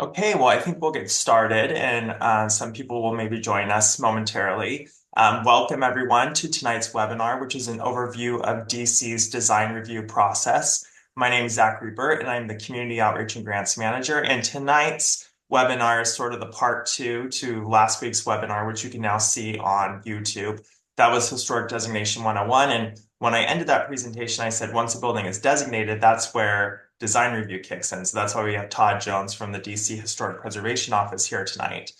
Okay, well, I think we'll get started, and some people will maybe join us momentarily. Welcome, everyone, to tonight's webinar, which is an overview of DC's design review process. My name is Zachary Burt, and I'm the Community Outreach and Grants Manager. And tonight's webinar is sort of the part two to last week's webinar, which you can now see on YouTube. That was Historic Designation 101. And when I ended that presentation, I said, once a building is designated, that's where design review kicks in. So that's why we have Todd Jones from the DC Historic Preservation Office here tonight.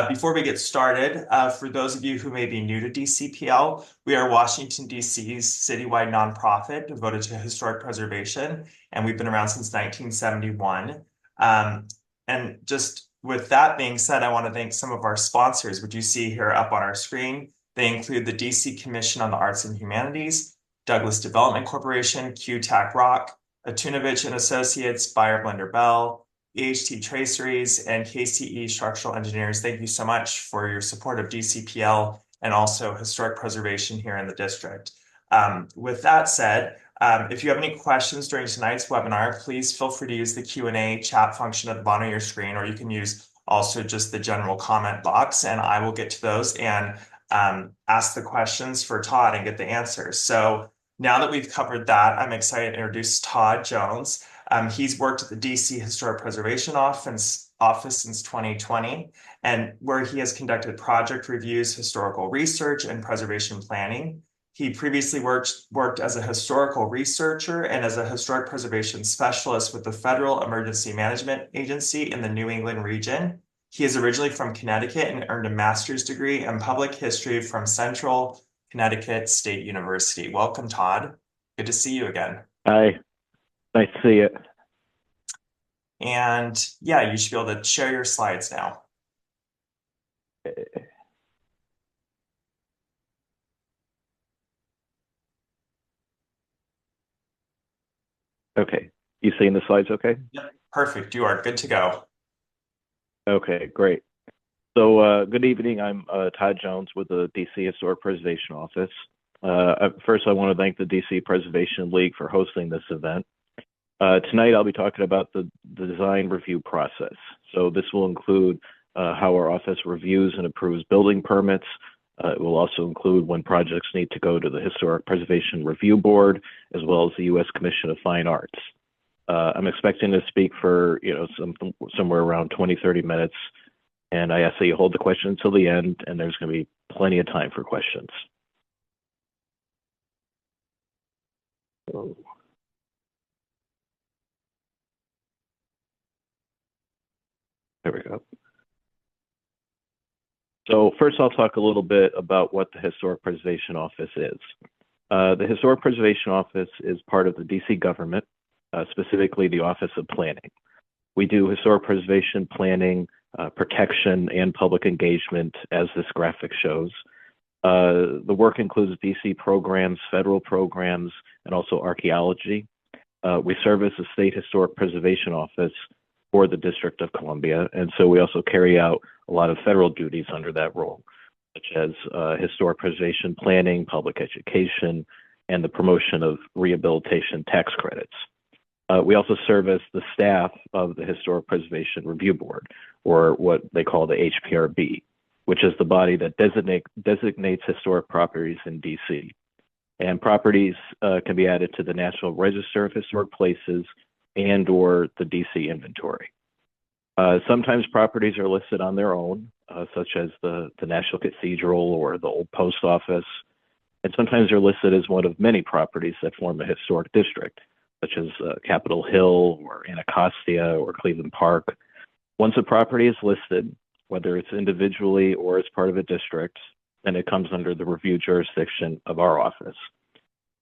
Before we get started, for those of you who may be new to DCPL, we are Washington, DC's citywide nonprofit devoted to historic preservation, and we've been around since 1971. And just with that being said, I want to thank some of our sponsors, which you see here up on our screen. They include the DC Commission on the Arts and Humanities, Douglas Development Corporation, QTAC Rock, Atunovich and Associates, Buyer Blender Bell, EHT Traceries, and KCE Structural Engineers. Thank you so much for your support of DCPL and also historic preservation here in the district. With that said, if you have any questions during tonight's webinar, please feel free to use the Q&A chat function at the bottom of your screen, or you can use also just the general comment box, and I will get to those and ask the questions for Todd and get the answers. So now that we've covered that, I'm excited to introduce Todd Jones. He's worked at the DC Historic Preservation Office since 2020, and where he has conducted project reviews, historical research, and preservation planning. He previously worked as a historical researcher and as a historic preservation specialist with the Federal Emergency Management Agency in the New England region. He is originally from Connecticut and earned a master's degree in public history from Central Connecticut State University. Welcome, Todd. Good to see you again. Hi, nice to see you. And yeah, you should be able to share your slides now. Okay, you seeing the slides okay? Yep. Perfect. You are good to go. Okay, great. So good evening. I'm Todd Jones with the DC Historic Preservation Office. First, I want to thank the DC Preservation League for hosting this event. Tonight, I'll be talking about the design review process. So this will include how our office reviews and approves building permits. It will also include when projects need to go to the Historic Preservation Review Board, as well as the U.S. Commission of Fine Arts. I'm expecting to speak for somewhere around 20-30 minutes, and I ask that you hold the question until the end, and there's going to be plenty of time for questions. Oh. There we go. So first, I'll talk a little bit about what the Historic Preservation Office is. The Historic Preservation Office is part of the DC government, specifically the Office of Planning. We do historic preservation planning, protection, and public engagement, as this graphic shows. The work includes DC programs, federal programs, and also archaeology. We serve as the State Historic Preservation Office for the District of Columbia, and so we also carry out a lot of federal duties under that role, such as historic preservation planning, public education, and the promotion of rehabilitation tax credits. We also serve as the staff of the Historic Preservation Review Board, or what they call the HPRB, which is the body that designates historic properties in DC. And properties can be added to the National Register of Historic Places and or the DC inventory. Sometimes properties are listed on their own, such as the National Cathedral or the Old Post Office. And sometimes they're listed as one of many properties that form a historic district, such as Capitol Hill or Anacostia or Cleveland Park. Once a property is listed, whether it's individually or as part of a district, then it comes under the review jurisdiction of our office.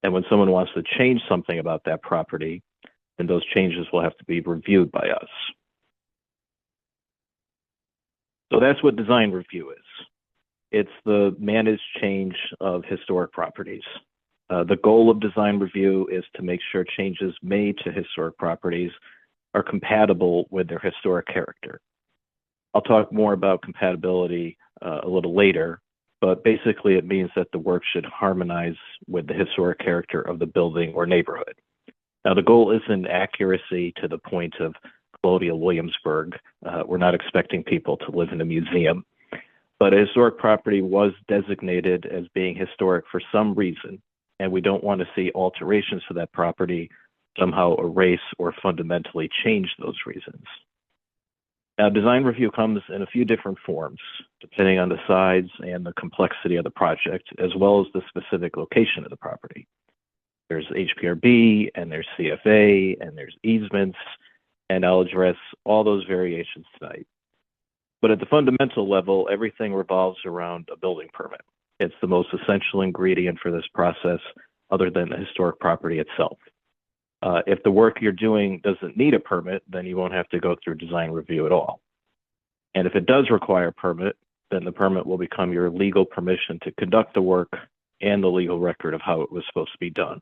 And when someone wants to change something about that property, then those changes will have to be reviewed by us. So that's what design review is. It's the managed change of historic properties. The goal of design review is to make sure changes made to historic properties are compatible with their historic character. I'll talk more about compatibility a little later, but basically it means that the work should harmonize with the historic character of the building or neighborhood. Now, the goal isn't accuracy to the point of colonial Williamsburg. We're not expecting people to live in a museum. But a historic property was designated as being historic for some reason, and we don't want to see alterations to that property somehow erase or fundamentally change those reasons. Now, design review comes in a few different forms, depending on the size and the complexity of the project, as well as the specific location of the property. There's HPRB, and there's CFA, and there's easements, and I'll address all those variations tonight. But at the fundamental level, everything revolves around a building permit. It's the most essential ingredient for this process, other than the historic property itself. If the work you're doing doesn't need a permit, then you won't have to go through design review at all. And if it does require a permit, then the permit will become your legal permission to conduct the work and the legal record of how it was supposed to be done.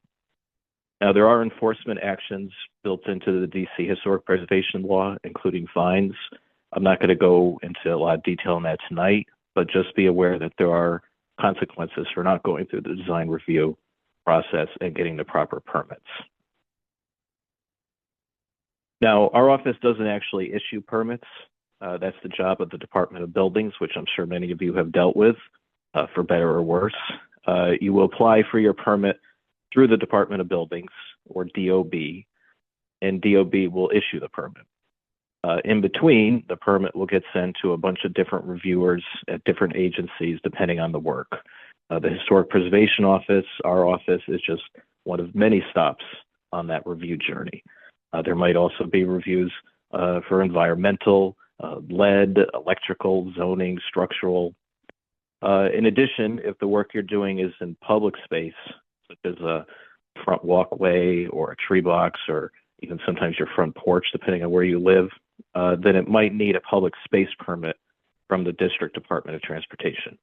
Now, there are enforcement actions built into the DC Historic Preservation Law, including fines. I'm not going to go into a lot of detail on that tonight, but just be aware that there are consequences for not going through the design review process and getting the proper permits. Now, our office doesn't actually issue permits. That's the job of the Department of Buildings, which I'm sure many of you have dealt with, for better or worse. You will apply for your permit through the Department of Buildings, or DOB, and DOB will issue the permit. In between, the permit will get sent to a bunch of different reviewers at different agencies, depending on the work. The Historic Preservation Office, our office, is just one of many stops on that review journey. There might also be reviews for environmental, lead, electrical, zoning, structural. In addition, if the work you're doing is in public space, such as a front walkway or a tree box, or even sometimes your front porch, depending on where you live, then it might need a public space permit from the District Department of Transportation.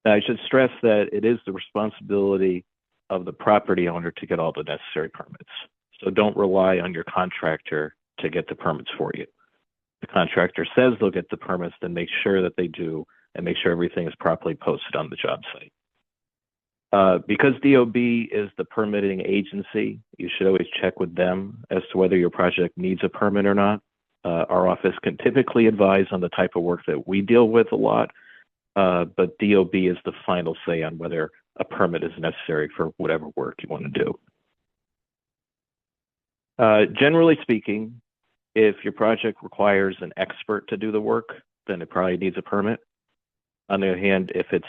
Now, I should stress that it is the responsibility of the property owner to get all the necessary permits. So don't rely on your contractor to get the permits for you. The contractor says they'll get the permits, then make sure that they do, and make sure everything is properly posted on the job site. Because DOB is the permitting agency, you should always check with them as to whether your project needs a permit or not. Our office can typically advise on the type of work that we deal with a lot, but DOB is the final say on whether a permit is necessary for whatever work you want to do. Generally speaking, if your project requires an expert to do the work, then it probably needs a permit. On the other hand, if it's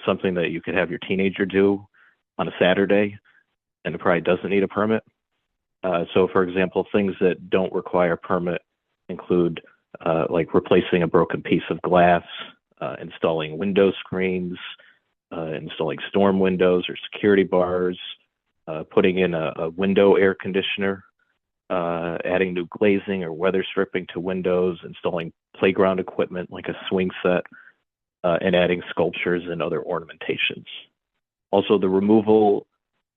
something that you could have your teenager do on a Saturday, then it probably doesn't need a permit. So for example, things that don't require a permit include like replacing a broken piece of glass, installing window screens, installing storm windows or security bars, putting in a window air conditioner, adding new glazing or weather stripping to windows, installing playground equipment like a swing set, and adding sculptures and other ornamentations. Also, the removal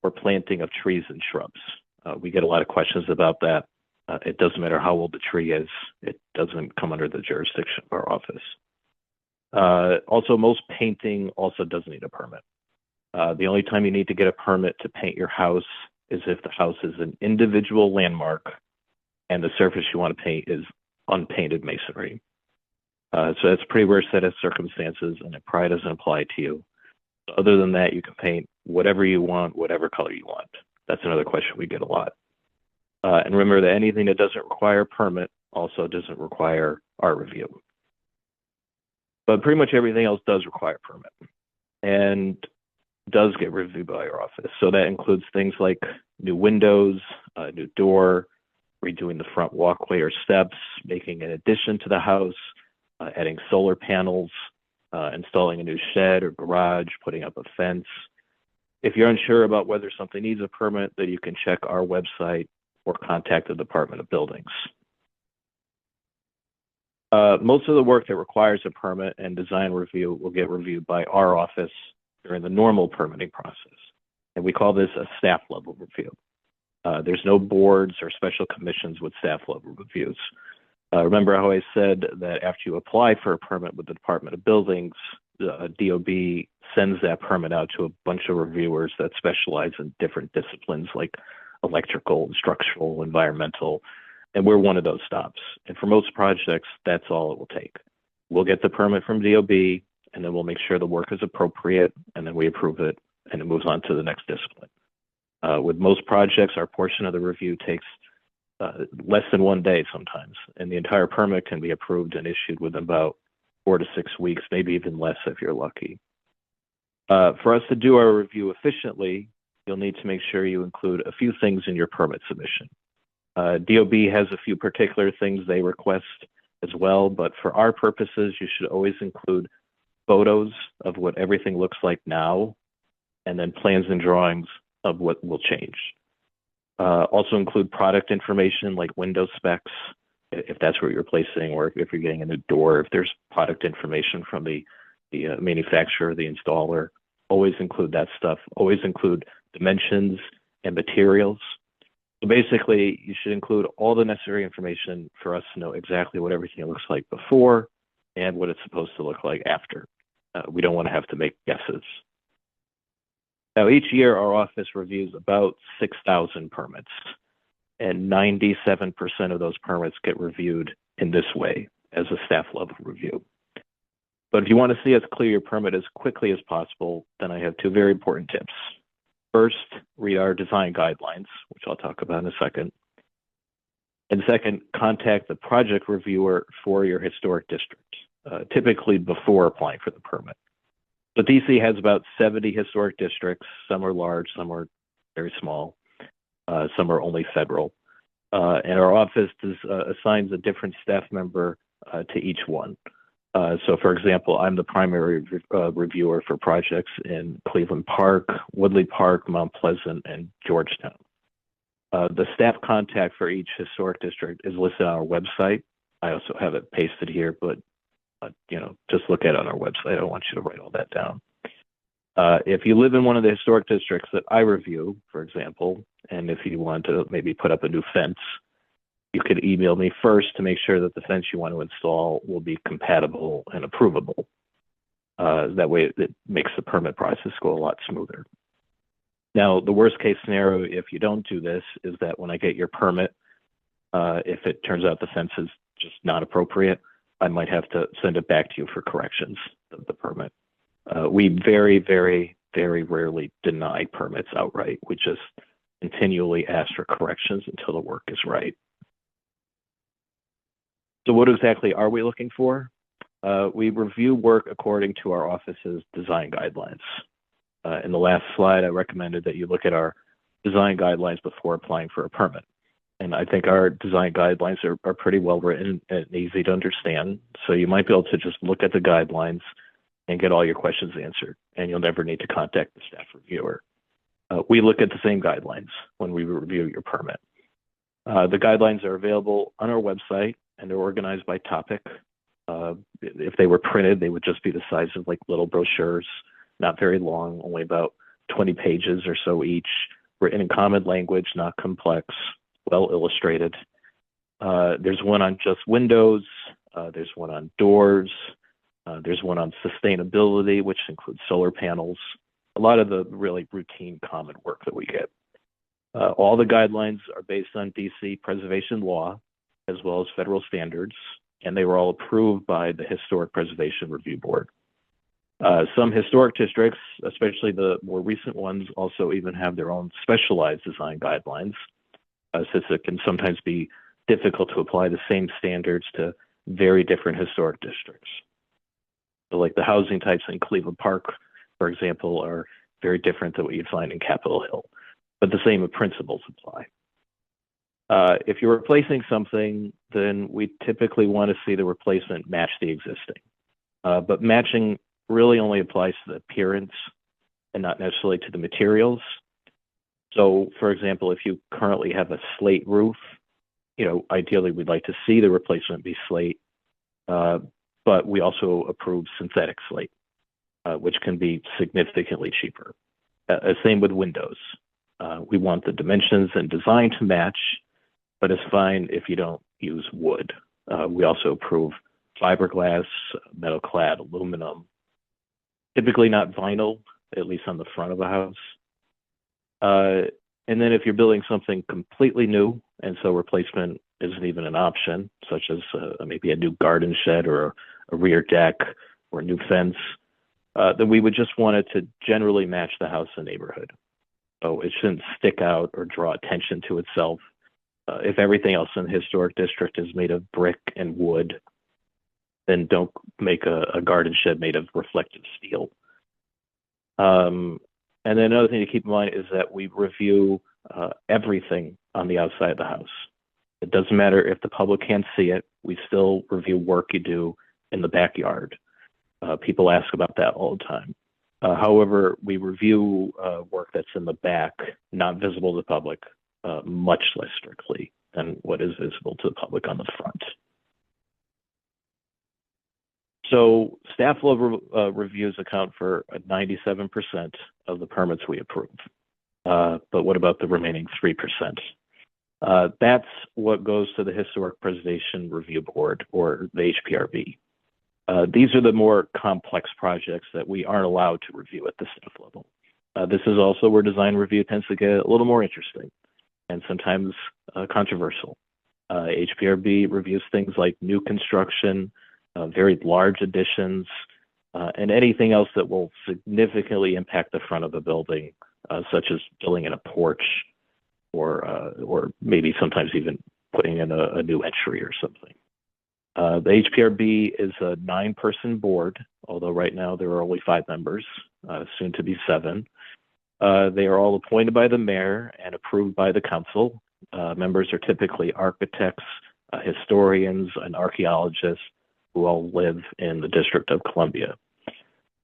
or planting of trees and shrubs. We get a lot of questions about that. It doesn't matter how old the tree is. It doesn't come under the jurisdiction of our office. Also, most painting also doesn't need a permit. The only time you need to get a permit to paint your house is if the house is an individual landmark and the surface you want to paint is unpainted masonry. So that's a pretty rare set of circumstances, and it probably doesn't apply to you. Other than that, you can paint whatever you want, whatever color you want. That's another question we get a lot. And remember that anything that doesn't require a permit also doesn't require our review. But pretty much everything else does require a permit and does get reviewed by our office. So that includes things like new windows, a new door, redoing the front walkway or steps, making an addition to the house, adding solar panels, installing a new shed or garage, putting up a fence. If you're unsure about whether something needs a permit, then you can check our website or contact the Department of Buildings. Most of the work that requires a permit and design review will get reviewed by our office during the normal permitting process. And we call this a staff level review. There's no boards or special commissions with staff level reviews. Remember how I said that after you apply for a permit with the Department of Buildings, DOB sends that permit out to a bunch of reviewers that specialize in different disciplines like electrical, structural, environmental, And we're one of those stops. And for most projects, that's all it will take. We'll get the permit from DOB, and then we'll make sure the work is appropriate, and then we approve it, and it moves on to the next discipline. With most projects, our portion of the review takes less than 1 day sometimes, and the entire permit can be approved and issued within about 4 to 6 weeks, maybe even less if you're lucky. For us to do our review efficiently, you'll need to make sure you include a few things in your permit submission. DOB has a few particular things they request as well, but for our purposes, you should always include photos of what everything looks like now, and then plans and drawings of what will change. Also include product information like window specs, if that's what you're replacing, or if you're getting a new door, if there's product information from the manufacturer, the installer, always include that stuff. Always include dimensions and materials. So basically, you should include all the necessary information for us to know exactly what everything looks like before and what it's supposed to look like after. We don't want to have to make guesses. Now, each year, our office reviews about 6,000 permits, and 97% of those permits get reviewed in this way as a staff level review. But if you want to see us clear your permit as quickly as possible, then I have two very important tips. First, read our design guidelines, which I'll talk about in a second. And second, contact the project reviewer for your historic district, typically before applying for the permit. So DC has about 70 historic districts. Some are large, some are very small, some are only federal. And our office assigns a different staff member to each one. So for example, I'm the primary reviewer for projects in Cleveland Park, Woodley Park, Mount Pleasant, and Georgetown. The staff contact for each historic district is listed on our website. I also have it pasted here, but just look at it on our website. I don't want you to write all that down. If you live in one of the historic districts that I review, for example, and if you want to maybe put up a new fence, you could email me first to make sure that the fence you want to install will be compatible and approvable. That way it makes the permit process go a lot smoother. Now, the worst case scenario, if you don't do this, is that when I get your permit, if it turns out the fence is just not appropriate, I might have to send it back to you for corrections of the permit. We very, very, very rarely deny permits outright. We just continually ask for corrections until the work is right. So what exactly are we looking for? We review work according to our office's design guidelines. In the last slide, I recommended that you look at our design guidelines before applying for a permit. And I think our design guidelines are pretty well written and easy to understand. So you might be able to just look at the guidelines and get all your questions answered, and you'll never need to contact the staff reviewer. We look at the same guidelines when we review your permit. The guidelines are available on our website, and they're organized by topic. If they were printed, they would just be the size of like little brochures, not very long, only about 20 pages or so each, written in common language, not complex, well illustrated. There's one on just windows. There's one on doors. There's one on sustainability, which includes solar panels. A lot of the really routine common work that we get. All the guidelines are based on DC preservation law, as well as federal standards, and they were all approved by the Historic Preservation Review Board. Some historic districts, especially the more recent ones, also even have their own specialized design guidelines, since it can sometimes be difficult to apply the same standards to very different historic districts. So like the housing types in Cleveland Park, for example, are very different than what you'd find in Capitol Hill, but the same principles apply. If you're replacing something, then we typically want to see the replacement match the existing. But matching really only applies to the appearance and not necessarily to the materials. So, for example, if you currently have a slate roof, ideally we'd like to see the replacement be slate, but we also approve synthetic slate, which can be significantly cheaper. Same with windows. We want the dimensions and design to match, but it's fine if you don't use wood. We also approve fiberglass, metal clad, aluminum, typically not vinyl, at least on the front of the house. And then if you're building something completely new, and so replacement isn't even an option, such as maybe a new garden shed or a rear deck or a new fence, then we would just want it to generally match the house and neighborhood. So it shouldn't stick out or draw attention to itself. If everything else in the historic district is made of brick and wood, then don't make a garden shed made of reflective steel. And then another thing to keep in mind is that we review everything on the outside of the house. It doesn't matter if the public can't see it, we still review work you do in the backyard. People ask about that all the time. However, we review work that's in the back, not visible to the public, much less strictly than what is visible to the public on the front. So staff level reviews account for 97% of the permits we approve. But what about the remaining 3%? That's what goes to the Historic Preservation Review Board, or the HPRB. These are the more complex projects that we aren't allowed to review at the staff level. This is also where design review tends to get a little more interesting and sometimes controversial. HPRB reviews things like new construction, very large additions, and anything else that will significantly impact the front of the building, such as filling in a porch or maybe sometimes even putting in a new entry or something. The HPRB is a 9-person board, although right now there are only 5 members, soon to be 7. They are all appointed by the mayor and approved by the council. Members are typically architects, historians, and archaeologists who all live in the District of Columbia.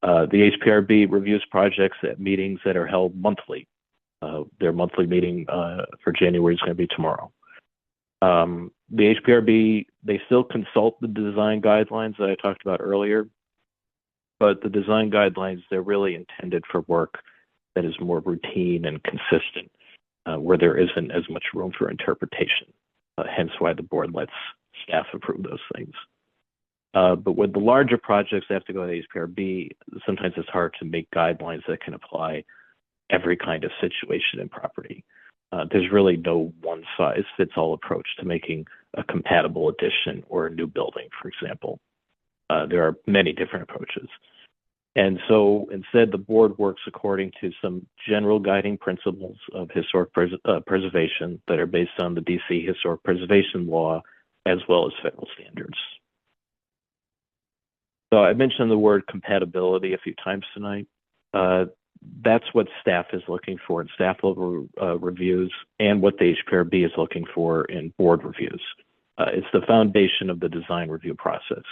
The HPRB reviews projects at meetings that are held monthly. Their monthly meeting for January is going to be tomorrow. The HPRB, they still consult the design guidelines that I talked about earlier, but the design guidelines, they're really intended for work that is more routine and consistent, where there isn't as much room for interpretation, hence why the board lets staff approve those things. But with the larger projects that have to go to the HPRB, sometimes it's hard to make guidelines that can apply every kind of situation and property. There's really no one-size-fits-all approach to making a compatible addition or a new building, for example. There are many different approaches. And so instead, the board works according to some general guiding principles of historic preservation that are based on the DC Historic Preservation Law, as well as federal standards. So I mentioned the word compatibility a few times tonight. That's what staff is looking for in staff level reviews and what the HPRB is looking for in board reviews. It's the foundation of the design review process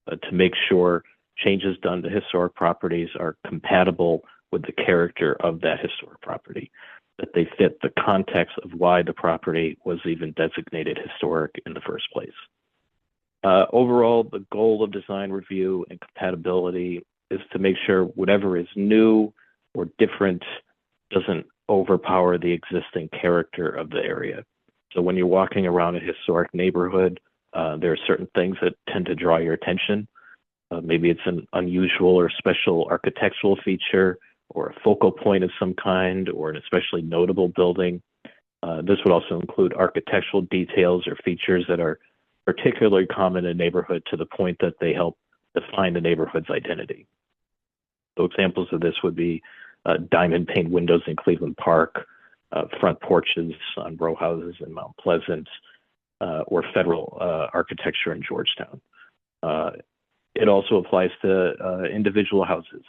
to make sure changes done to historic properties are compatible with the character of that historic property, that they fit the context of why the property was even designated historic in the first place. Overall, the goal of design review and compatibility is to make sure whatever is new or different doesn't overpower the existing character of the area. So when you're walking around a historic neighborhood, there are certain things that tend to draw your attention. Maybe it's an unusual or special architectural feature or a focal point of some kind or an especially notable building. This would also include architectural details or features that are particularly common in a neighborhood to the point that they help define the neighborhood's identity. So examples of this would be diamond pane windows in Cleveland Park, front porches on row houses in Mount Pleasant, or federal architecture in Georgetown. It also applies to individual houses.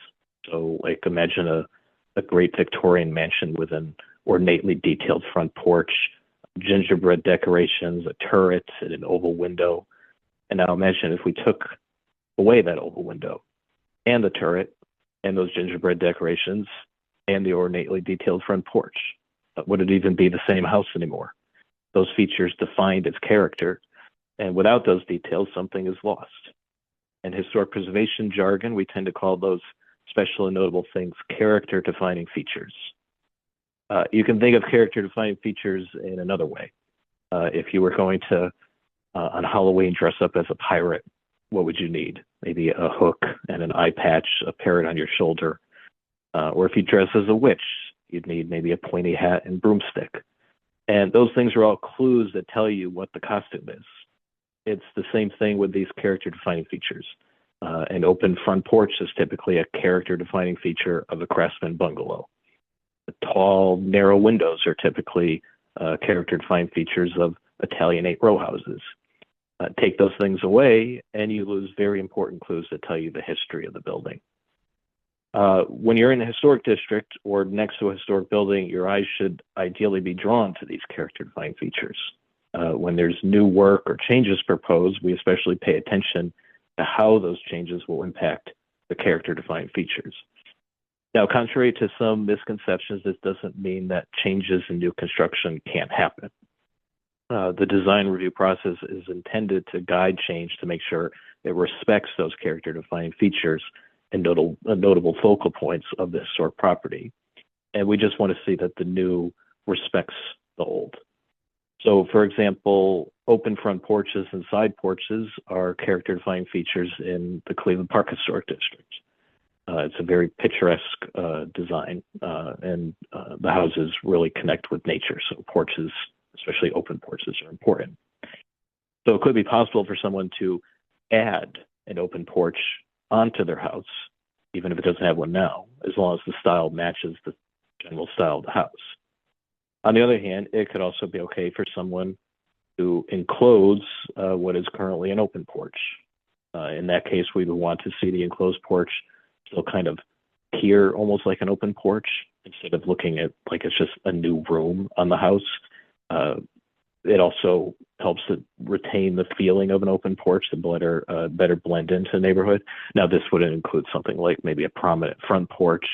So like imagine a great Victorian mansion with an ornately detailed front porch, gingerbread decorations, a turret, and an oval window. And now imagine if we took away that oval window and the turret and those gingerbread decorations and the ornately detailed front porch. Would it even be the same house anymore? Those features defined its character, and without those details, something is lost. In historic preservation jargon, we tend to call those special and notable things character-defining features. You can think of character-defining features in another way. If you were going to, on Halloween, dress up as a pirate, what would you need? Maybe a hook and an eye patch, a parrot on your shoulder. Or if you dress as a witch, you'd need maybe a pointy hat and broomstick. And those things are all clues that tell you what the costume is. It's the same thing with these character defining features. An open front porch is typically a character defining feature of a craftsman bungalow. The tall, narrow windows are typically character defining features of Italianate row houses. Take those things away, and you lose very important clues that tell you the history of the building. When you're in a historic district or next to a historic building, your eyes should ideally be drawn to these character-defining features. When there's new work or changes proposed, we especially pay attention to how those changes will impact the character-defining features. Now, contrary to some misconceptions, this doesn't mean that changes in new construction can't happen. The design review process is intended to guide change to make sure it respects those character-defining features and notable focal points of the historic property. And we just want to see that the new respects the old. So, for example, open front porches and side porches are character-defining features in the Cleveland Park Historic District. It's a very picturesque design, and the houses really connect with nature. So porches, especially open porches, are important. So it could be possible for someone to add an open porch onto their house, even if it doesn't have one now, as long as the style matches the general style of the house. On the other hand, it could also be okay for someone to enclose what is currently an open porch. In that case, we would want to see the enclosed porch still kind of appear almost like an open porch instead of looking at like it's just a new room on the house. It also helps to retain the feeling of an open porch to better blend into the neighborhood. Now, this would include something like maybe a prominent front porch,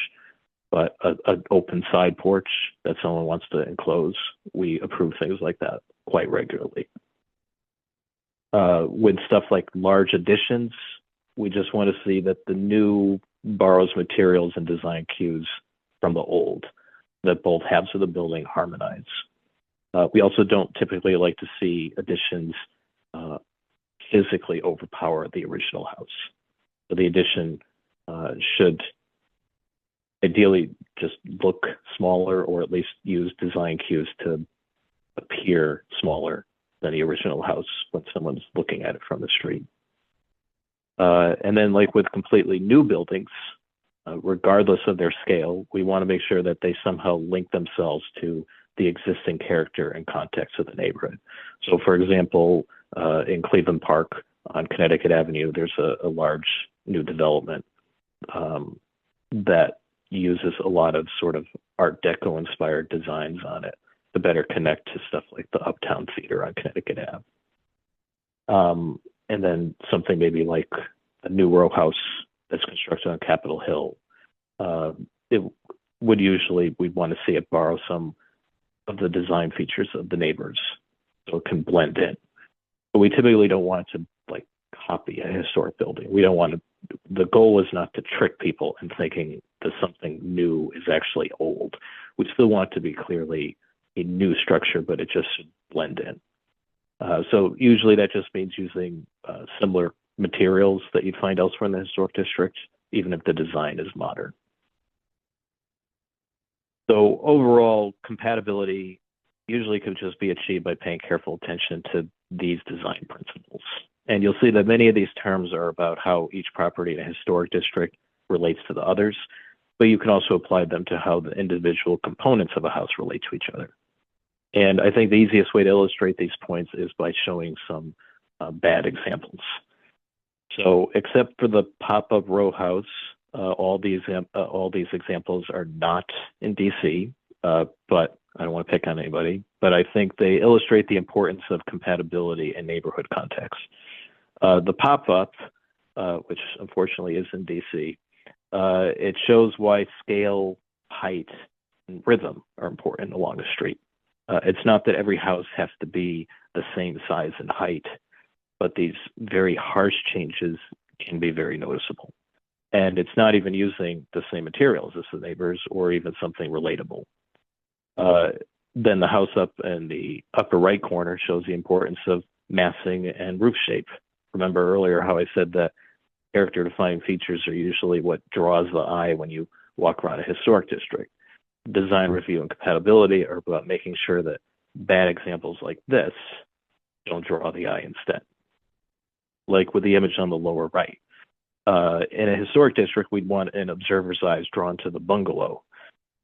but an open side porch that someone wants to enclose. We approve things like that quite regularly. With stuff like large additions, we just want to see that the new borrows materials and design cues from the old, that both halves of the building harmonize. We also don't typically like to see additions physically overpower the original house. So the addition should ideally just look smaller, or at least use design cues to appear smaller than the original house when someone's looking at it from the street. And then like with completely new buildings, regardless of their scale, we want to make sure that they somehow link themselves to the existing character and context of the neighborhood. So for example, in Cleveland Park on Connecticut Avenue, there's a large new development that uses a lot of sort of Art Deco inspired designs on it to better connect to stuff like the Uptown Theater on Connecticut Ave. And then something maybe like a new row house that's constructed on Capitol Hill. It would usually, we'd want to see it borrow some of the design features of the neighbors so it can blend in. But we typically don't want to like copy a historic building. We don't want to, the goal is not to trick people in thinking that something new is actually old. We still want to be clearly a new structure, but it just should blend in. So usually that just means using similar materials that you'd find elsewhere in the historic district, even if the design is modern. So overall, compatibility usually could just be achieved by paying careful attention to these design principles. And you'll see that many of these terms are about how each property in a historic district relates to the others, but you can also apply them to how the individual components of a house relate to each other. And I think the easiest way to illustrate these points is by showing some bad examples. So except for the pop-up row house, all these examples are not in DC, but I don't want to pick on anybody, but I think they illustrate the importance of compatibility in neighborhood context. The pop-up, which unfortunately is in DC, it shows why scale, height, and rhythm are important along the street. It's not that every house has to be the same size and height, but these very harsh changes can be very noticeable. And it's not even using the same materials as the neighbors or even something relatable. Then the house up in the upper right corner shows the importance of massing and roof shape. Remember earlier how I said that character-defining features are usually what draws the eye when you walk around a historic district. Design review and compatibility are about making sure that bad examples like this don't draw the eye instead. Like with the image on the lower right. In a historic district, we'd want an observer's eyes drawn to the bungalow.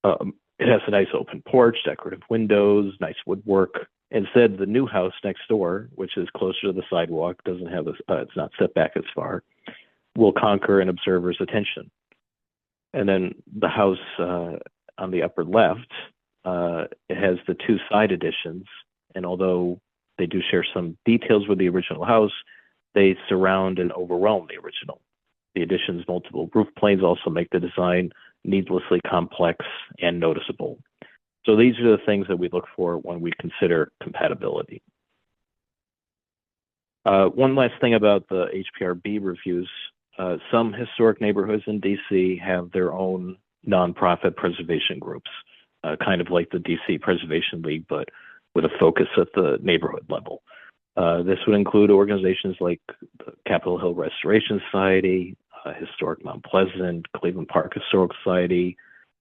It has a nice open porch, decorative windows, nice woodwork. Instead, the new house next door, which is closer to the sidewalk, doesn't have it's not set back as far, will conquer an observer's attention. And then the house on the upper left, it has the two side additions, and although they do share some details with the original house, they surround and overwhelm the original. The addition's multiple roof planes also make the design needlessly complex and noticeable. So these are the things that we look for when we consider compatibility. One last thing about the HPRB reviews. Some historic neighborhoods in DC have their own nonprofit preservation groups, kind of like the DC Preservation League, but with a focus at the neighborhood level. This would include organizations like the Capitol Hill Restoration Society, Historic Mount Pleasant, Cleveland Park Historic Society,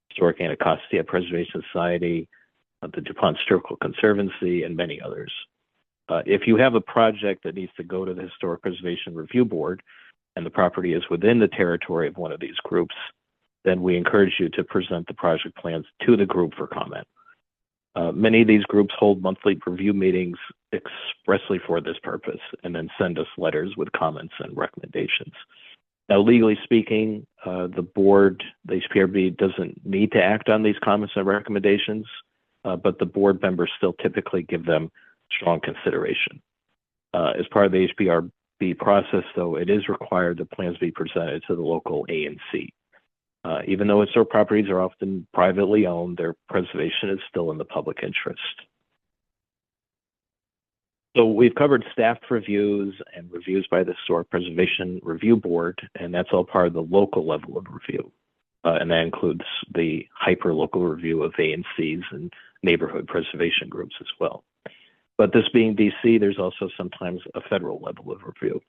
Historic Anacostia Preservation Society, the DuPont Historical Conservancy, and many others. If you have a project that needs to go to the Historic Preservation Review Board and the property is within the territory of one of these groups, then we encourage you to present the project plans to the group for comment. Many of these groups hold monthly review meetings expressly for this purpose and then send us letters with comments and recommendations. Now, legally speaking, the board, the HPRB, doesn't need to act on these comments and recommendations, but the board members still typically give them strong consideration. As part of the HPRB process, though, it is required that plans be presented to the local ANC. Even though historic properties are often privately owned, their preservation is still in the public interest. So we've covered staff reviews and reviews by the Historic Preservation Review Board, and that's all part of the local level of review. And that includes the hyper-local review of ANCs and neighborhood preservation groups as well. But this being DC, there's also sometimes a federal level of review,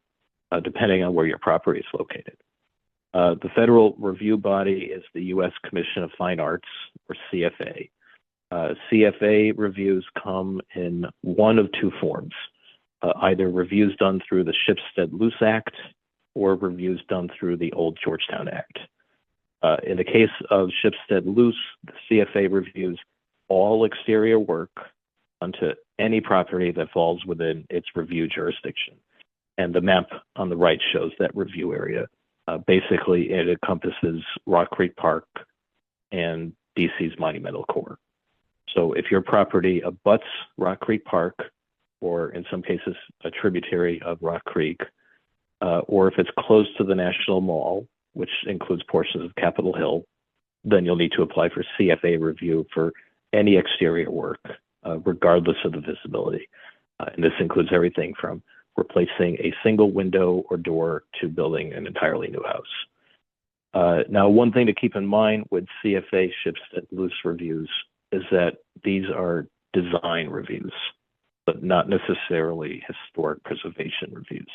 depending on where your property is located. The federal review body is the U.S. Commission of Fine Arts, or CFA. CFA reviews come in one of two forms, either reviews done through the Shipstead-Luce Act or reviews done through the old Georgetown Act. In the case of Shipstead-Luce, the CFA reviews all exterior work onto any property that falls within its review jurisdiction. And the map on the right shows that review area. Basically, it encompasses Rock Creek Park and DC's Monumental Core. So if your property abuts Rock Creek Park, or in some cases a tributary of Rock Creek, or if it's close to the National Mall, which includes portions of Capitol Hill, then you'll need to apply for CFA review for any exterior work, regardless of the visibility. And this includes everything from replacing a single window or door to building an entirely new house. Now, one thing to keep in mind with CFA Shipstead-Luce reviews is that these are design reviews, but not necessarily historic preservation reviews.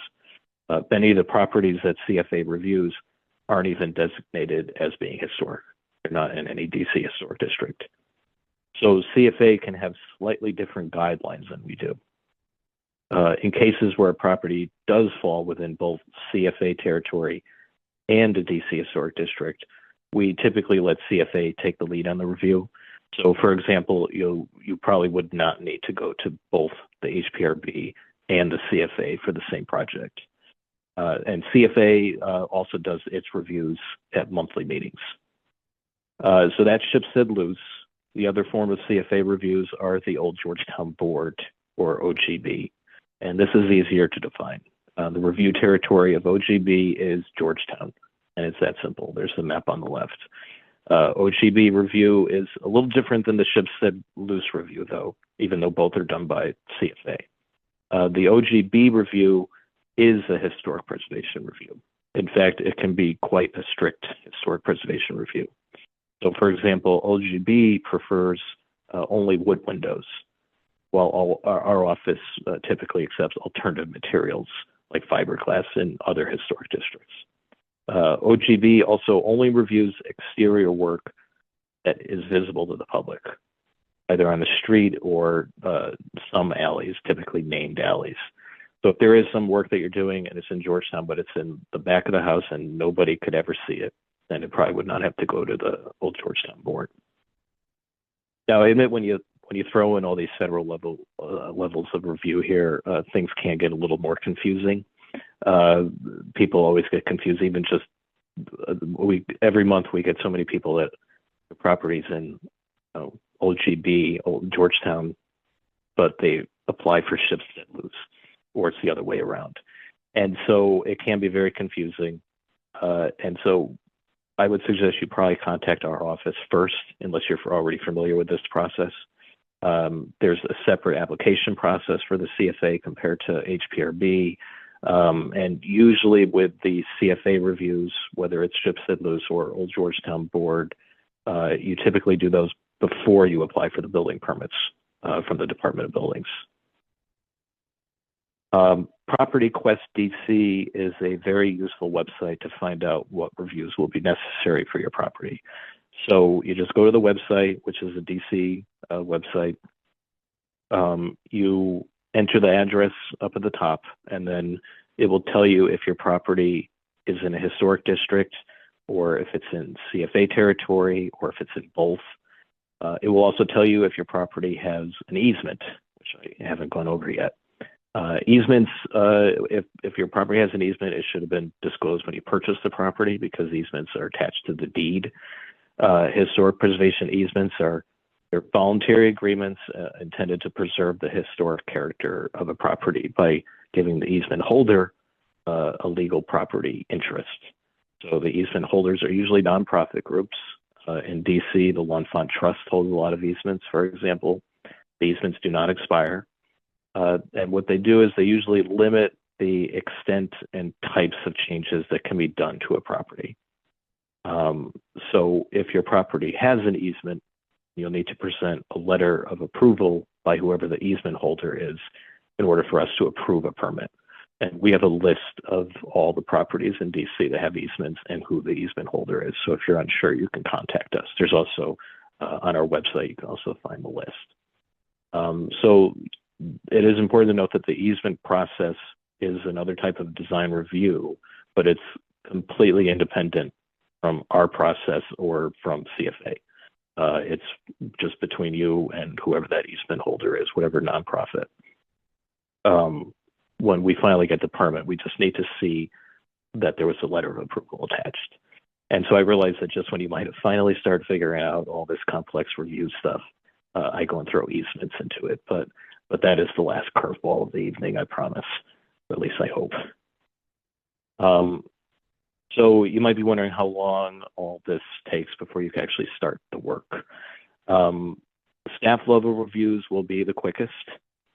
Many of the properties that CFA reviews aren't even designated as being historic. They're not in any DC historic district. So CFA can have slightly different guidelines than we do. In cases where a property does fall within both CFA territory and a DC historic district, we typically let CFA take the lead on the review. So, for example, you probably would not need to go to both the HPRB and the CFA for the same project. And CFA also does its reviews at monthly meetings. So that's Shipstead-Luce. The other form of CFA reviews are the Old Georgetown Board, or OGB. And this is easier to define. The review territory of OGB is Georgetown, and it's that simple. There's the map on the left. OGB review is a little different than the Shipstead-Luce review, though, even though both are done by CFA. The OGB review is a historic preservation review. In fact, it can be quite a strict historic preservation review. So, for example, OGB prefers only wood windows, while our office typically accepts alternative materials like fiberglass in other historic districts. OGB also only reviews exterior work that is visible to the public. either on the street or some alleys, typically named alleys. So if there is some work that you're doing and it's in Georgetown, but it's in the back of the house and nobody could ever see it, then it probably would not have to go to the Old Georgetown Board. Now, I admit when you throw in all these federal levels of review here, things can get a little more confusing. People always get confused. Even just every month we get so many people that the properties in Old GB, Old Georgetown, but they apply for ships that lose, or it's the other way around. And so it can be very confusing. And so I would suggest you probably contact our office first, unless you're already familiar with this process. There's a separate application process for the CFA compared to HPRB. And usually with the CFA reviews, whether it's ships that lose or Old Georgetown Board, you typically do those before you apply for the building permits from the Department of Buildings. Property Quest DC is a very useful website to find out what reviews will be necessary for your property. So you just go to the website, which is a DC website. You enter the address up at the top, and then it will tell you if your property is in a historic district, or if it's in CFA territory, or if it's in both. It will also tell you if your property has an easement, which I haven't gone over yet. Easements, if your property has an easement, it should have been disclosed when you purchased the property, because easements are attached to the deed. Historic preservation easements they're voluntary agreements intended to preserve the historic character of a property by giving the easement holder a legal property interest. So the easement holders are usually nonprofit groups. In DC, the L'Enfant Trust holds a lot of easements, for example. The easements do not expire. And what they do is they usually limit the extent and types of changes that can be done to a property. So if your property has an easement, you'll need to present a letter of approval by whoever the easement holder is in order for us to approve a permit. And we have a list of all the properties in DC that have easements and who the easement holder is. So if you're unsure, you can contact us. There's also, on our website, you can also find the list. So it is important to note that the easement process is another type of design review, but it's completely independent from our process or from CFA. It's just between you and whoever that easement holder is, whatever nonprofit. When we finally get the permit, we just need to see that there was a letter of approval attached. And so I realized that just when you might have finally started figuring out all this complex review stuff, I go and throw easements into it. But that is the last curveball of the evening, I promise. Or at least I hope. So you might be wondering how long all this takes before you can actually start the work. Staff level reviews will be the quickest,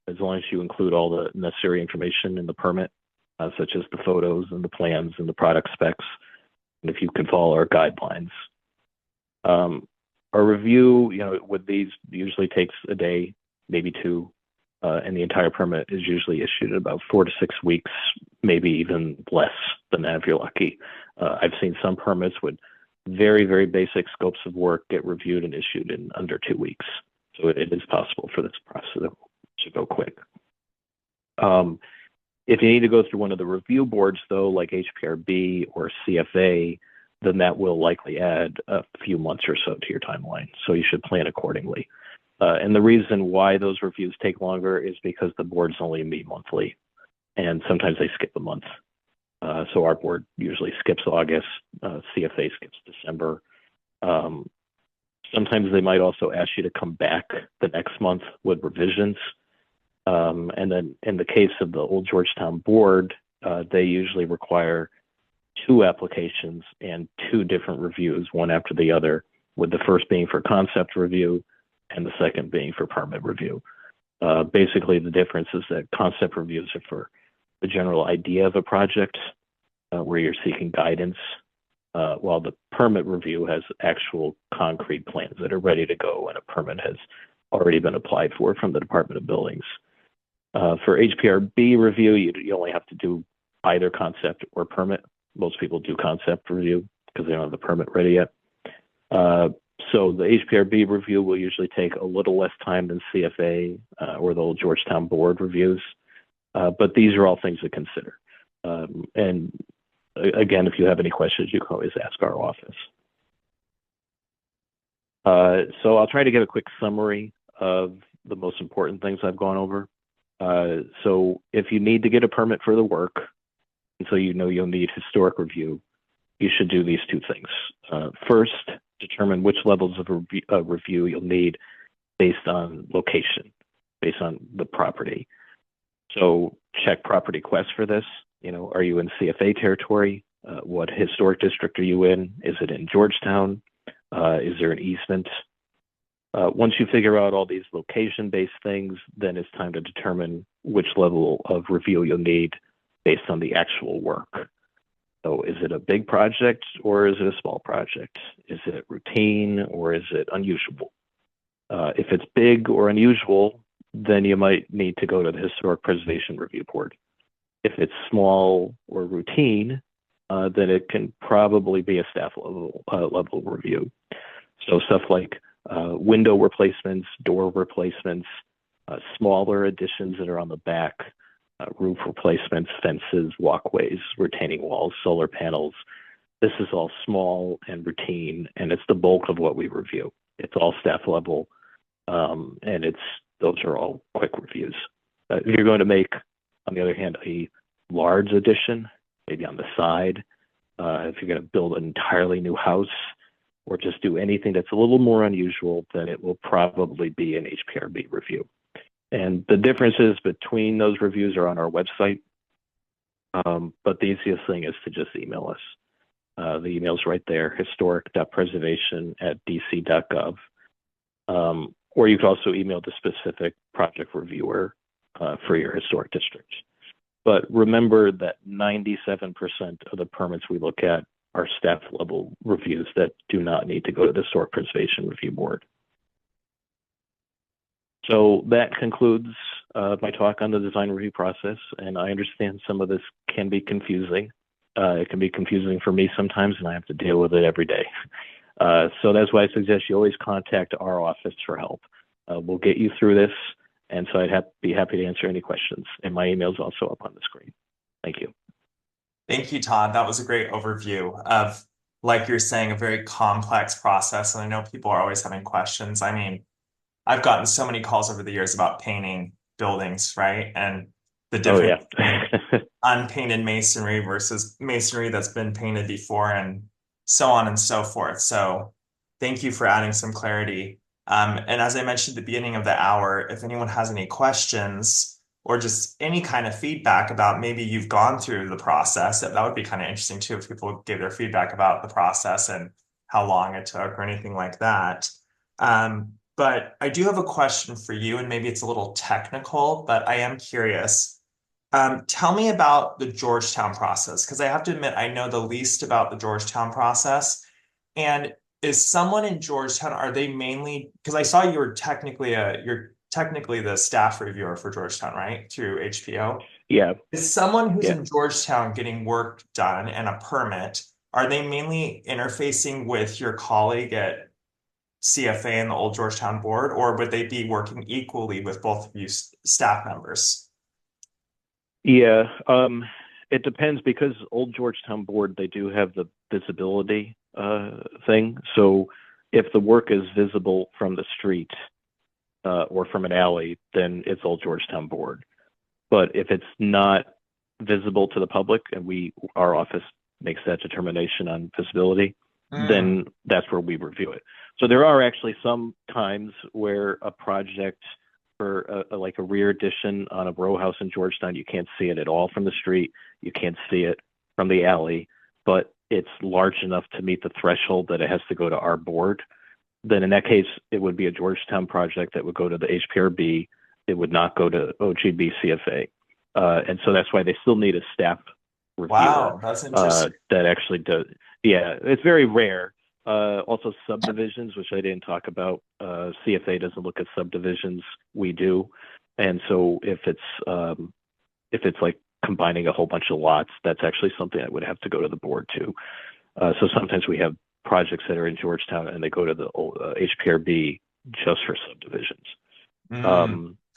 as long as you include all the necessary information in the permit, such as the photos and the plans and the product specs, and if you can follow our guidelines. Our review, with these usually takes a day, maybe two, and the entire permit is usually issued in about 4 to 6 weeks, maybe even less than that if you're lucky. I've seen some permits with very, very basic scopes of work get reviewed and issued in under 2 weeks. So it is possible for this process to go quick. If you need to go through one of the review boards, though, like HPRB or CFA, then that will likely add a few months or so to your timeline. So you should plan accordingly. And the reason why those reviews take longer is because the boards only meet monthly, and sometimes they skip a month. So our board usually skips August, CFA skips December. Sometimes they might also ask you to come back the next month with revisions. And then in the case of the Old Georgetown Board, they usually require 2 applications and 2 different reviews, one after the other, with the first being for concept review and the second being for permit review. Basically, the difference is that concept reviews are for the general idea of a project, where you're seeking guidance, while the permit review has actual concrete plans that are ready to go and a permit has already been applied for from the Department of Buildings. For HPRB review, you only have to do either concept or permit. Most people do concept review because they don't have the permit ready yet. So the HPRB review will usually take a little less time than CFA or the old Georgetown board reviews. But these are all things to consider. And again, if you have any questions, you can always ask our office. So I'll try to give a quick summary of the most important things I've gone over. So if you need to get a permit for the work, and so you know you'll need historic review, you should do these two things. First, determine which levels of review you'll need based on location, based on the property. So check property quests for this. You know, are you in CFA territory? What historic district are you in? Is it in Georgetown? Is there an easement? Once you figure out all these location-based things, then it's time to determine which level of review you'll need based on the actual work. So is it a big project or is it a small project? Is it routine or is it unusual? If it's big or unusual, then you might need to go to the Historic Preservation Review Board. If it's small or routine, then it can probably be a staff level review. So stuff like window replacements, door replacements, smaller additions that are on the back, roof replacements, fences, walkways, retaining walls, solar panels. This is all small and routine, and it's the bulk of what we review. It's all staff level, and those are all quick reviews. If you're going to make, on the other hand, a large addition, maybe on the side, if you're going to build an entirely new house, or just do anything that's a little more unusual, then it will probably be an HPRB review. And the differences between those reviews are on our website, but the easiest thing is to just email us. The email's right there, historic.preservation@dc.gov. Or you can also email the specific project reviewer for your historic district. But remember that 97% of the permits we look at are staff level reviews that do not need to go to the Historic Preservation Review Board. So that concludes my talk on the design review process, and I understand some of this can be confusing. It can be confusing for me sometimes, and I have to deal with it every day. So that's why I suggest you always contact our office for help. We'll get you through this, and so I'd be happy to answer any questions. And my email is also up on the screen. Thank you. Thank you, Todd. That was a great overview of, like you're saying, a very complex process. And I know people are always having questions. I mean, I've gotten so many calls over the years about painting buildings, right? And the difference between unpainted masonry versus masonry that's been painted before, and so on and so forth. So thank you for adding some clarity. And as I mentioned at the beginning of the hour, if anyone has any questions or just any kind of feedback about maybe you've gone through the process, that would be kind of interesting too, if people give their feedback about the process and how long it took or anything like that. But I do have a question for you, and maybe it's a little technical, but I am curious. Tell me about the Georgetown process, because I have to admit, I know the least about the Georgetown process. And is someone in Georgetown, are they mainly, because I saw you're technically the staff reviewer for Georgetown, right? Through HPO. Yeah. Is someone who's in Georgetown getting work done and a permit, are they mainly interfacing with your colleague at CFA and the old Georgetown board, or would they be working equally with both of you staff members? Yeah, it depends, because old Georgetown board, they do have the visibility thing. So if the work is visible from the street or from an alley, then it's old Georgetown board. But if it's not visible to the public, and our office makes that determination on visibility, then that's where we review it. So there are actually some times where a project for like a rear addition on a row house in Georgetown, you can't see it at all from the street. You can't see it from the alley, but it's large enough to meet the threshold that it has to go to our board. Then in that case, it would be a Georgetown project that would go to the HPRB. It would not go to OGB CFA. And so that's why they still need a staff reviewer. Wow, that's interesting. That actually does. Yeah, it's very rare. Also subdivisions, which I didn't talk about. CFA doesn't look at subdivisions. We do. And so if it's like combining a whole bunch of lots, that's actually something that would have to go to the board too. So sometimes we have projects that are in Georgetown and they go to the HPRB just for subdivisions.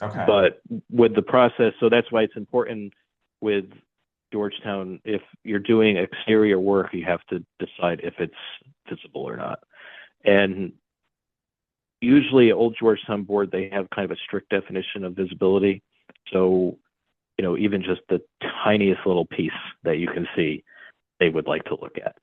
Okay. But with the process, so that's why it's important with Georgetown, if you're doing exterior work, you have to decide if it's visible or not. And usually Old Georgetown Board, they have kind of a strict definition of visibility. So, even just the tiniest little piece that you can see, they would like to look at.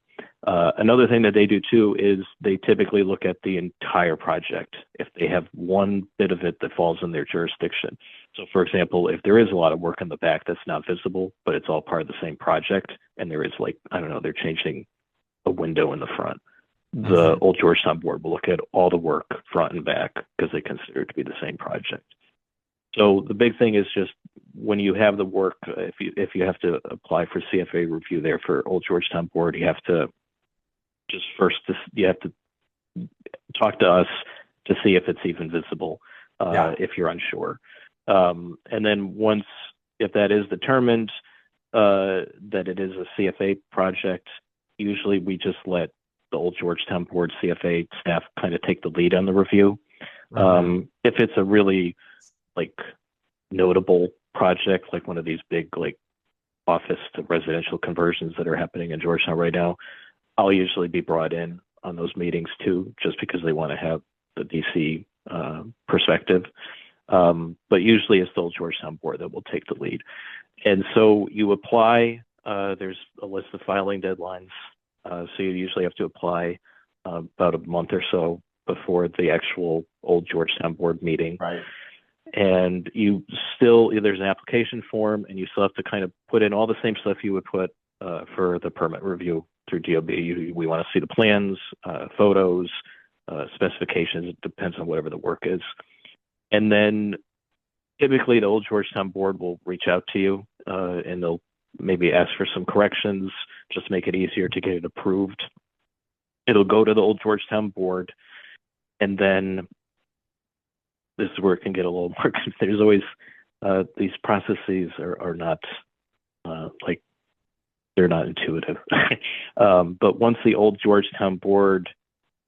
Another thing that they do too is they typically look at the entire project if they have one bit of it that falls in their jurisdiction. So for example, if there is a lot of work in the back that's not visible, but it's all part of the same project, and there is they're changing a window in the front, the Old Georgetown Board will look at all the work front and back because they consider it to be the same project. So the big thing is just when you have the work, if you have to apply for CFA review there for Old Georgetown Board, you have to talk to us to see if it's even visible, if you're unsure. And then if that is determined that it is a CFA project, usually we just let the Old Georgetown Board CFA staff kind of take the lead on the review. If it's a really notable project, like one of these big office to residential conversions that are happening in Georgetown right now, I'll usually be brought in on those meetings too, just because they want to have the DC perspective. But usually it's the Old Georgetown Board that will take the lead. And so you apply, there's a list of filing deadlines. So you usually have to apply about a month or so before the actual Old Georgetown Board meeting. Right. And there's an application form, and you still have to kind of put in all the same stuff you would put for the permit review through DOB. We want to see the plans, photos, specifications. It depends on whatever the work is. And then typically the Old Georgetown Board will reach out to you and they'll maybe ask for some corrections, just to make it easier to get it approved. It'll go to the Old Georgetown Board, and then this is where it can get a little more. There's always these processes are not they're not intuitive. But once the Old Georgetown Board,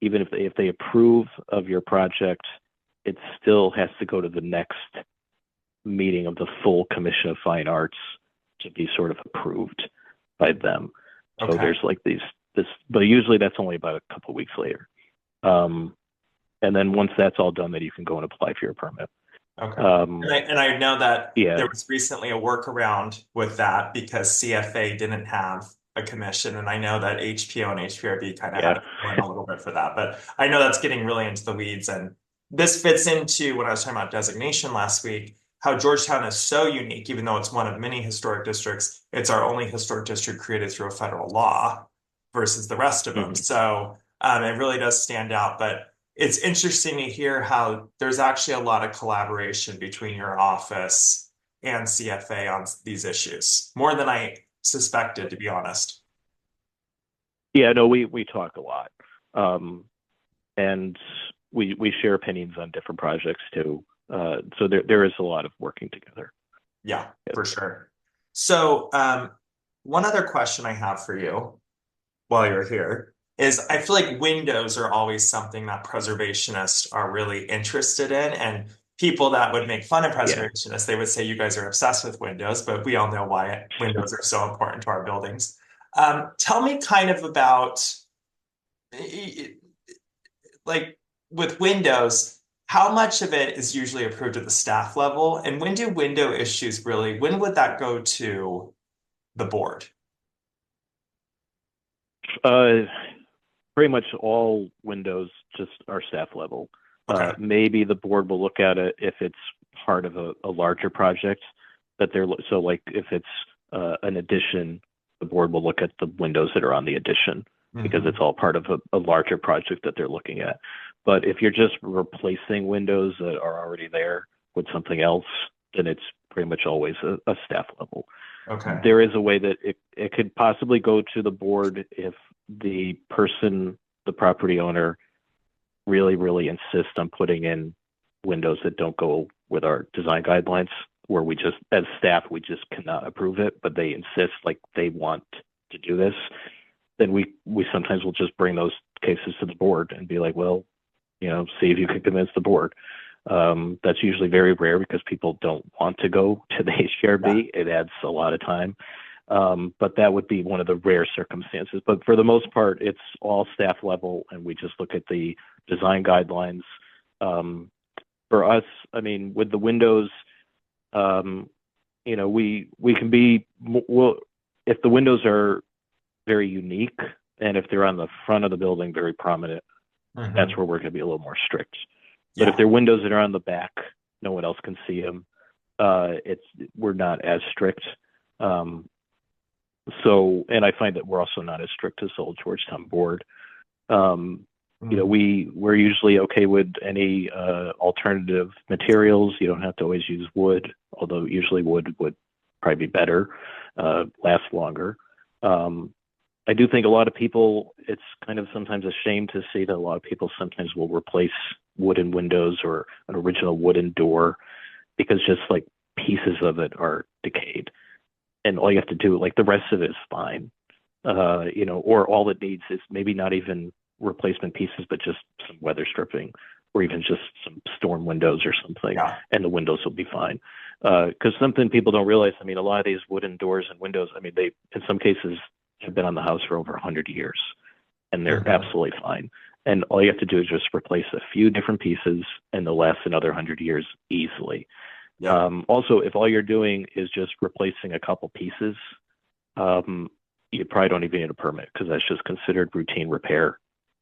even if they approve of your project, it still has to go to the next meeting of the full Commission of Fine Arts to be sort of approved by them. So there's but usually that's only about a couple of weeks later. And then once that's all done, then you can go and apply for your permit. Okay. And I know that there was recently a workaround with that because CFA didn't have a commission. And I know that HPO and HPRB kind of had to fill in a little bit for that. But I know that's getting really into the weeds. And this fits into when I was talking about designation last week, how Georgetown is so unique, even though it's one of many historic districts. It's our only historic district created through a federal law versus the rest of them. So it really does stand out. But it's interesting to hear how there's actually a lot of collaboration between your office and CFA on these issues, more than I suspected, to be honest. Yeah, no, we talk a lot. And we share opinions on different projects too. So there is a lot of working together. Yeah, for sure. So one other question I have for you while you're here is I feel like windows are always something that preservationists are really interested in. And people that would make fun of preservationists, they would say you guys are obsessed with windows, but we all know why windows are so important to our buildings. Tell me kind of about, with windows, how much of it is usually approved at the staff level? And when do window issues when would that go to the board? Pretty much all windows just are staff level. Okay. Maybe the board will look at it if it's part of a larger project that so like if it's an addition, the board will look at the windows that are on the addition because it's all part of a larger project that they're looking at. But if you're just replacing windows that are already there with something else, then it's pretty much always a staff level. Okay. There is a way that it could possibly go to the board if the property owner really, really insists on putting in windows that don't go with our design guidelines, where we just, as staff, we just cannot approve it, but they insist like they want to do this. Then we sometimes will just bring those cases to the board and be like, well, see if you can convince the board. That's usually very rare because people don't want to go to the HDRB. It adds a lot of time. But that would be one of the rare circumstances. But for the most part, it's all staff level, and we just look at the design guidelines. For us, I mean, with the windows, we can be, well, if the windows are very unique and if they're on the front of the building, very prominent, that's where we're going to be a little more strict. But if they're windows that are on the back, no one else can see them. We're not as strict. And I find that we're also not as strict as the old Georgetown board. We're usually okay with any alternative materials. You don't have to always use wood, although usually wood would probably be better, last longer. I do think a lot of people, it's kind of sometimes a shame to see that a lot of people sometimes will replace wooden windows or an original wooden door because just like pieces of it are decayed. And all you have to do, like the rest of it is fine. Or all it needs is maybe not even replacement pieces, but just some weather stripping or even just some storm windows or something, and the windows will be fine. Because something people don't realize, I mean, a lot of these wooden doors and windows, I mean, they, in some cases, have been on the house for over 100 years, and they're absolutely fine. And all you have to do is just replace a few different pieces, and they'll last another 100 years easily. Also, if all you're doing is just replacing a couple pieces, you probably don't even need a permit because that's just considered routine repair,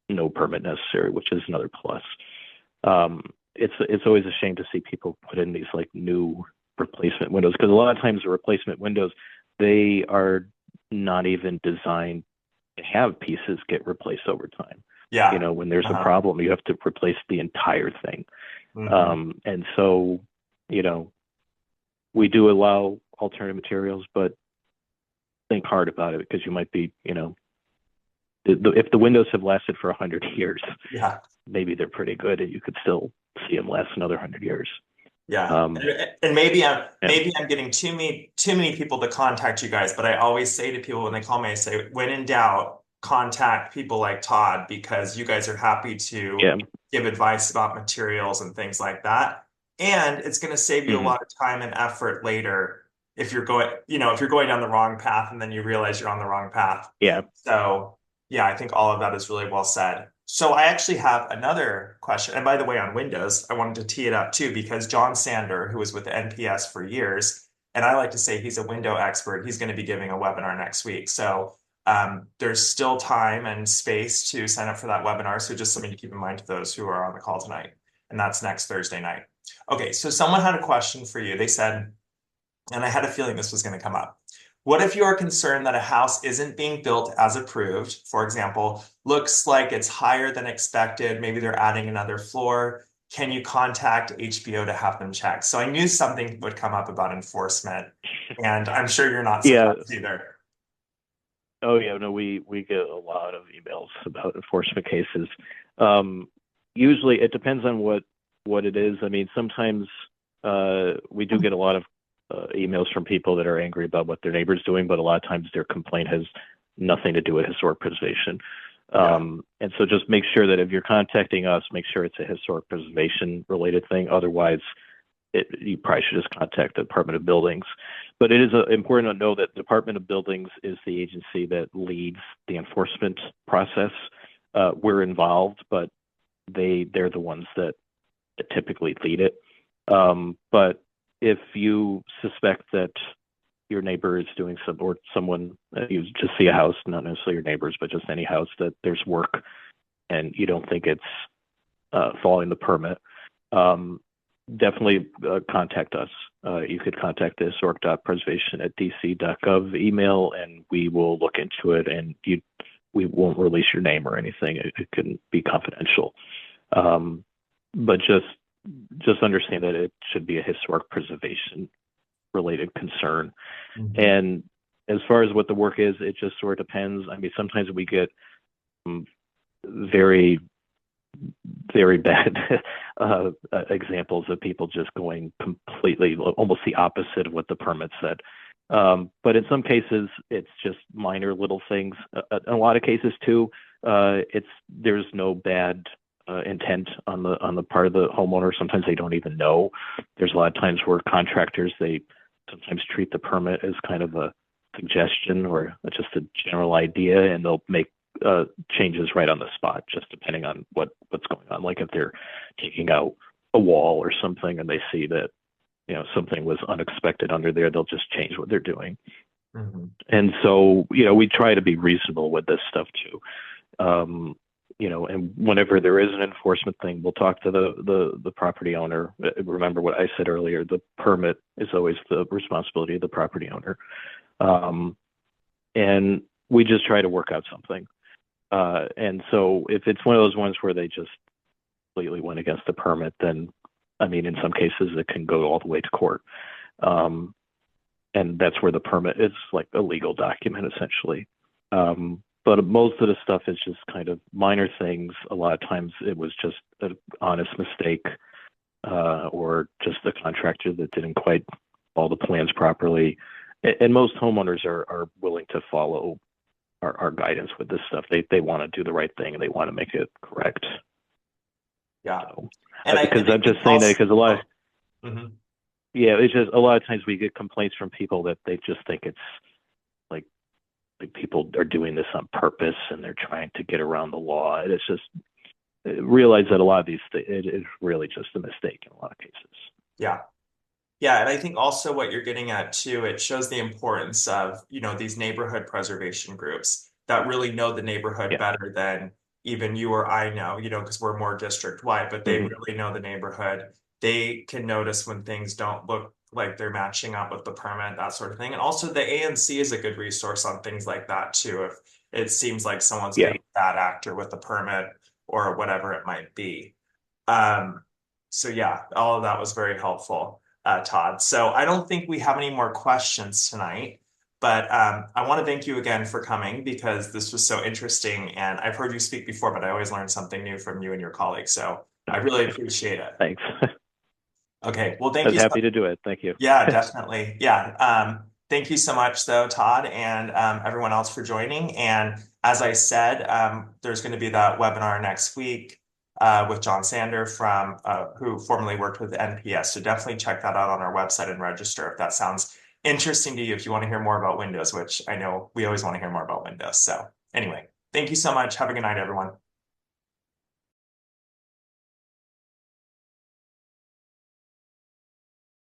no permit necessary, which is another plus. It's always a shame to see people put in these like new replacement windows because a lot of times the replacement windows, they are not even designed to have pieces get replaced over time. When there's a problem, you have to replace the entire thing. And so, we do allow alternative materials, but think hard about it because you might be, if the windows have lasted for 100 years, maybe they're pretty good and you could still see them last another 100 years. And maybe I'm getting too many people to contact you guys, but I always say to people when they call me, I say, when in doubt, contact people like Todd because you guys are happy to give advice about materials and things like that. And it's going to save you a lot of time and effort later if you're going, if you're going down the wrong path and then you realize you're on the wrong path. So I think all of that is really well said. So I actually have another question. And by the way, on Windows, I wanted to tee it up too, because John Sander, who was with the NPS for years, and I like to say he's a window expert, he's going to be giving a webinar next week. So there's still time and space to sign up for that webinar. So just something to keep in mind to those who are on the call tonight. And that's next Thursday night. Okay, so someone had a question for you. They said, and I had a feeling this was going to come up. What if you are concerned that a house isn't being built as approved? For example, looks like it's higher than expected. Maybe they're adding another floor. Can you contact HBO to have them checked? So I knew something would come up about enforcement, and I'm sure you're not surprised either. Oh yeah, no, we get a lot of emails about enforcement cases. Usually it depends on what it is. I mean, sometimes we do get a lot of emails from people that are angry about what their neighbor's doing, but a lot of times their complaint has nothing to do with historic preservation. And so just make sure that if you're contacting us, make sure it's a historic preservation related thing. Otherwise, you probably should just contact the Department of Buildings. But it is important to know that the Department of Buildings is the agency that leads the enforcement process. We're involved, but they're the ones that typically lead it. But if you suspect that your neighbor is doing someone, you just see a house, not necessarily your neighbors, but just any house that there's work and you don't think it's following the permit, definitely contact us. You could contact the historic.preservation@dc.gov email and we will look into it and we won't release your name or anything. It can be confidential. But just understand that it should be a historic preservation related concern. And as far as what the work is, it just sort of depends. I mean, sometimes we get very, very bad examples of people just going completely, almost the opposite of what the permit said. But in some cases, it's just minor little things. In a lot of cases too, there's no bad intent on the part of the homeowner. Sometimes they don't even know. There's a lot of times where contractors, they sometimes treat the permit as kind of a suggestion or just a general idea, and they'll make changes right on the spot, just depending on what's going on. Like if they're taking out a wall or something and they see that something was unexpected under there, they'll just change what they're doing. Mm-hmm. And so we try to be reasonable with this stuff too. And whenever there is an enforcement thing, we'll talk to the property owner. Remember what I said earlier, the permit is always the responsibility of the property owner. And we just try to work out something. And so if it's one of those ones where they just completely went against the permit, then, I mean, in some cases it can go all the way to court. And that's where the permit is like a legal document, essentially. But most of the stuff is just kind of minor things. A lot of times it was just an honest mistake, or just the contractor that didn't quite follow the plans properly. And most homeowners are willing to follow our guidance with this stuff. They want to do the right thing and they want to make it correct. Yeah. So, And because I'm just saying that because a lot of, mm-hmm. yeah, it's just a lot of times we get complaints from people that they just think it's like people are doing this on purpose and they're trying to get around the law. And it's just realize that a lot of these it is really just a mistake in a lot of cases. Yeah. Yeah, and I think also what you're getting at too, it shows the importance of, these neighborhood preservation groups that really know the neighborhood Yeah. better than even you or I know, because we're more district wide, but they Mm-hmm. really know the neighborhood. They can notice when things don't look like they're matching up with the permit, that sort of thing. And also the ANC is a good resource on things like that too, if it seems like someone's Yeah. being a bad actor with the permit or whatever it might be. Um, so yeah, all of that was very helpful, Todd. So I don't think we have any more questions tonight, but I want to thank you again for coming because this was so interesting. And I've heard you speak before, but I always learn something new from you and your colleagues. So I really appreciate it. Thanks. Okay, well, I thank was you so happy to do it. Thank you. yeah, definitely. Yeah. Thank you so much, though, Todd, and everyone else for joining. And as I said, there's going to be that webinar next week with John Sander from who formerly worked with NPS. So definitely check that out on our website and register if that sounds interesting to you. If you want to hear more about Windows, which I know we always want to hear more about Windows. So anyway, thank you so much. Have a good night, everyone.